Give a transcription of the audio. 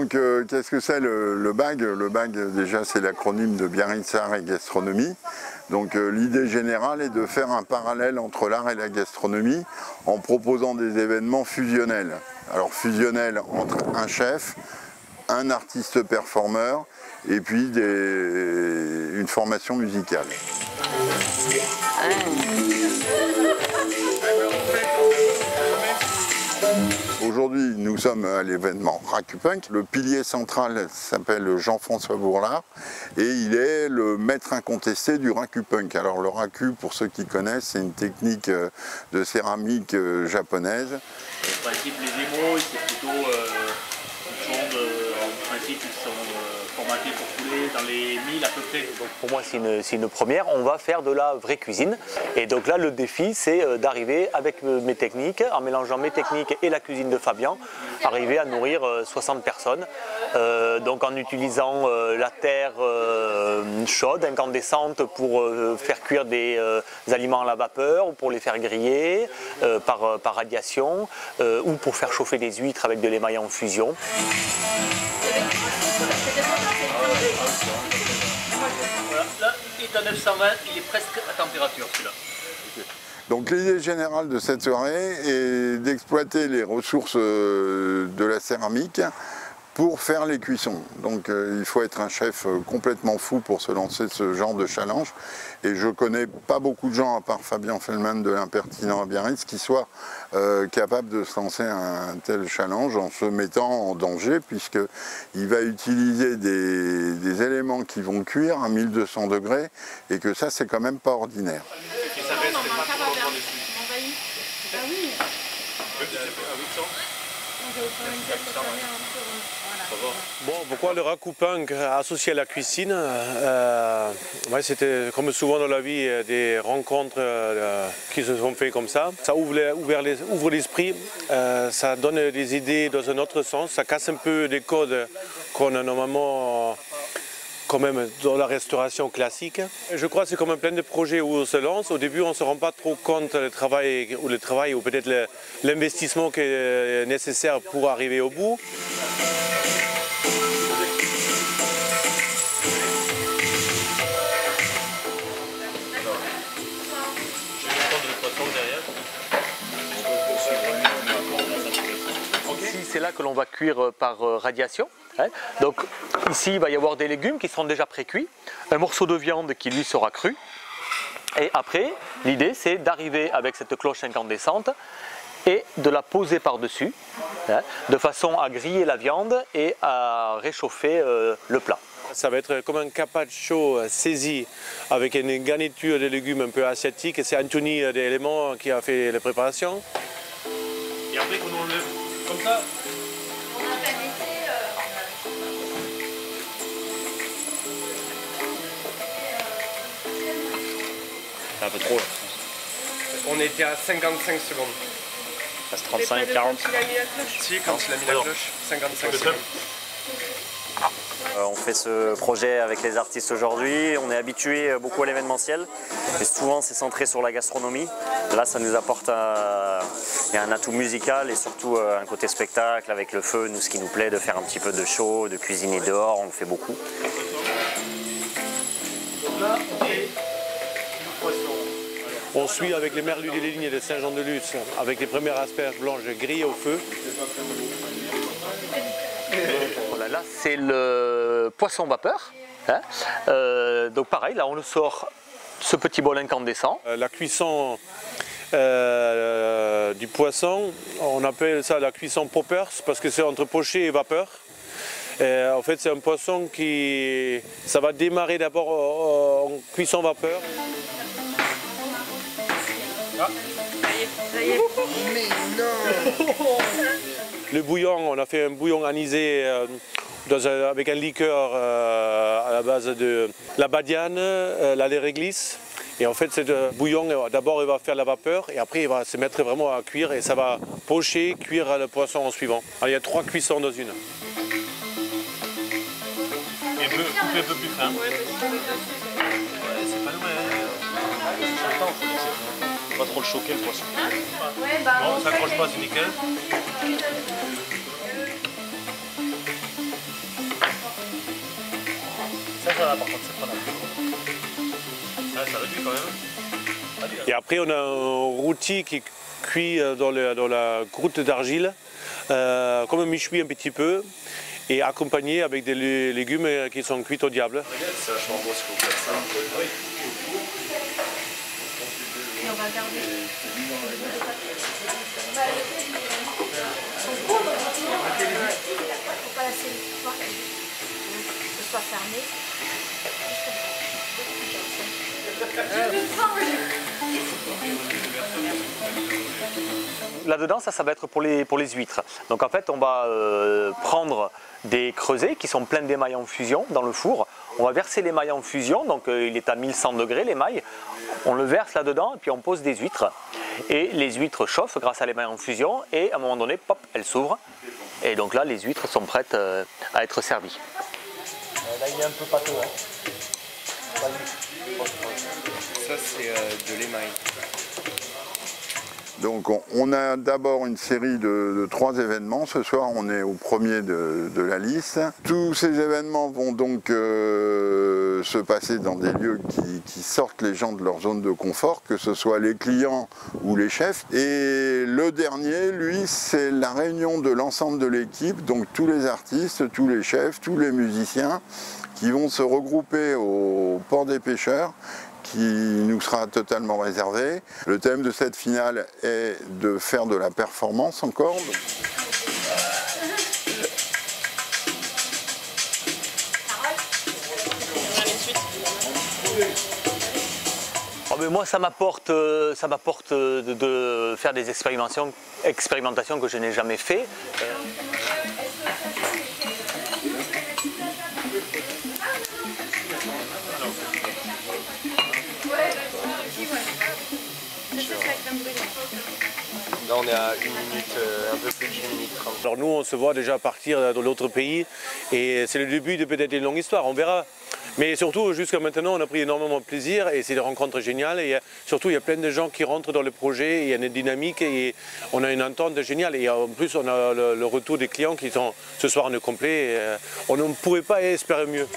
Donc, qu'est-ce que c'est le BAG? Le BAG, déjà, c'est l'acronyme de Biarritz Art et Gastronomie. Donc, l'idée générale est de faire un parallèle entre l'art et la gastronomie en proposant des événements fusionnels. Alors, fusionnels entre un chef, un artiste performeur et puis une formation musicale. Aujourd'hui, nous sommes à l'événement Rakupunk. Le pilier central s'appelle Jean-François Bourlard et il est le maître incontesté du Rakupunk. Alors le raku, pour ceux qui connaissent, c'est une technique de céramique japonaise. En principe, les émaux, c'est plutôt en principe, ils sont formatés pour couler dans les 1000 à peu près. Donc pour moi, c'est une première. On va faire de la vraie cuisine. Et donc là, le défi, c'est d'arriver avec mes techniques, en mélangeant mes techniques et la cuisine de Fabien, arriver à nourrir 60 personnes. Donc en utilisant la terre chaude, incandescente, pour faire cuire des aliments à la vapeur ou pour les faire griller par radiation ou pour faire chauffer des huîtres avec de l'émail en fusion. Voilà, là, il est à 920, il est presque à température celui-là. Donc l'idée générale de cette soirée est d'exploiter les ressources de la céramique pour faire les cuissons. Donc il faut être un chef complètement fou pour se lancer ce genre de challenge. Et je connais pas beaucoup de gens, à part Fabien Fellman de l'Impertinent à Biarritz, qui soient capables de se lancer un tel challenge en se mettant en danger, puisqu'il va utiliser des éléments qui vont cuire à 1200 degrés, et que ça, c'est quand même pas ordinaire. Et ça reste pas trop longtemps dessus. Ah oui. Bon, pourquoi le Rakupunk associé à la cuisine? Ouais, c'était comme souvent dans la vie des rencontres qui se sont faites comme ça. Ça ouvre l'esprit, ça donne des idées dans un autre sens, ça casse un peu des codes qu'on a normalement quand même dans la restauration classique. Je crois que c'est comme plein de projets où on se lance. Au début, on ne se rend pas trop compte du travail ou peut-être l'investissement qui est nécessaire pour arriver au bout. C'est là que l'on va cuire par radiation. Donc ici, il va y avoir des légumes qui seront déjà pré-cuits, un morceau de viande qui lui sera cru. Et après, l'idée c'est d'arriver avec cette cloche incandescente et de la poser par-dessus, de façon à griller la viande et à réchauffer le plat. Ça va être comme un carpaccio saisi avec une garniture de légumes un peu asiatique. C'est Anthony d'éléments qui a fait les préparations. Et après, quand on enlève comme ça, C'est un peu trop là. On était à 55 secondes. Passe 35, 40. Si, quand il a mis la cloche, 55 secondes. On fait ce projet avec les artistes aujourd'hui. On est habitué beaucoup à l'événementiel. Et souvent, c'est centré sur la gastronomie. Là, ça nous apporte un atout musical et surtout un côté spectacle avec le feu. Nous, ce qui nous plaît, de faire un petit peu de show, de cuisiner dehors. On le fait beaucoup. là, on fait du poisson. On suit avec les merlus des lignes de Saint-Jean-de-Luz, avec les premières asperges blanches grillées au feu. Voilà, là c'est le poisson vapeur. Hein. Donc pareil, là on le sort ce petit bol incandescent. La cuisson du poisson, on appelle ça la cuisson poppers parce que c'est entre poché et vapeur. En fait c'est un poisson qui ça va démarrer d'abord en cuisson vapeur. Ah. Ça y est. Mais non. Le bouillon, on a fait un bouillon anisé avec un liqueur à la base de la badiane, la lait réglisse. Et en fait, ce bouillon, d'abord, il va faire la vapeur et après, il va se mettre vraiment à cuire et ça va pocher, cuire le poisson en suivant. Alors, il y a 3 cuissons dans une. Et un peu, couper un peu plus fin. Ouais, c'est pas loin. Attends, faut pas trop le choquer le poisson. Ouais, bah, non, ça accroche pas, c'est nickel. Voilà, par contre, c'est pas mal. Ça réduit quand même. Et après, on a un rôti qui cuit dans la croûte d'argile, comme un michoui un petit peu, et accompagné avec des légumes qui sont cuits au diable. C'est vachement beau ce que vous faites ça. Et on va garder. Faut pas lasser les poids. Que ce soit fermé. Là-dedans, ça va être pour les huîtres. Donc en fait, on va prendre des creusets qui sont pleins d'émail en fusion dans le four. On va verser l'émail en fusion, donc il est à 1100 degrés l'émail. On le verse là-dedans et puis on pose des huîtres. Et les huîtres chauffent grâce à l'émail en fusion et à un moment donné, pop, elles s'ouvrent. Et donc là, les huîtres sont prêtes à être servies. Là, il est un peu pâteux. Ça, c'est de l'émail. Donc on a d'abord une série de 3 événements. Ce soir on est au premier de la liste. Tous ces événements vont donc se passer dans des lieux qui sortent les gens de leur zone de confort, que ce soit les clients ou les chefs. Et le dernier, lui, c'est la réunion de l'ensemble de l'équipe, donc tous les artistes, tous les chefs, tous les musiciens qui vont se regrouper au Port des Pêcheurs, qui nous sera totalement réservé. Le thème de cette finale est de faire de la performance encore. Oh, mais moi, ça m'apporte de faire des expérimentations que je n'ai jamais fait. Là, on est à 1 minute, un peu plus d'1 minute 30. Alors nous, on se voit déjà partir dans l'autre pays et c'est le début de peut-être une longue histoire, on verra. Mais surtout, jusqu'à maintenant, on a pris énormément de plaisir et c'est des rencontres géniales. Et surtout, il y a plein de gens qui rentrent dans le projet, il y a une dynamique et on a une entente géniale. Et en plus, on a le retour des clients qui sont ce soir en complet. On ne pourrait pas espérer mieux.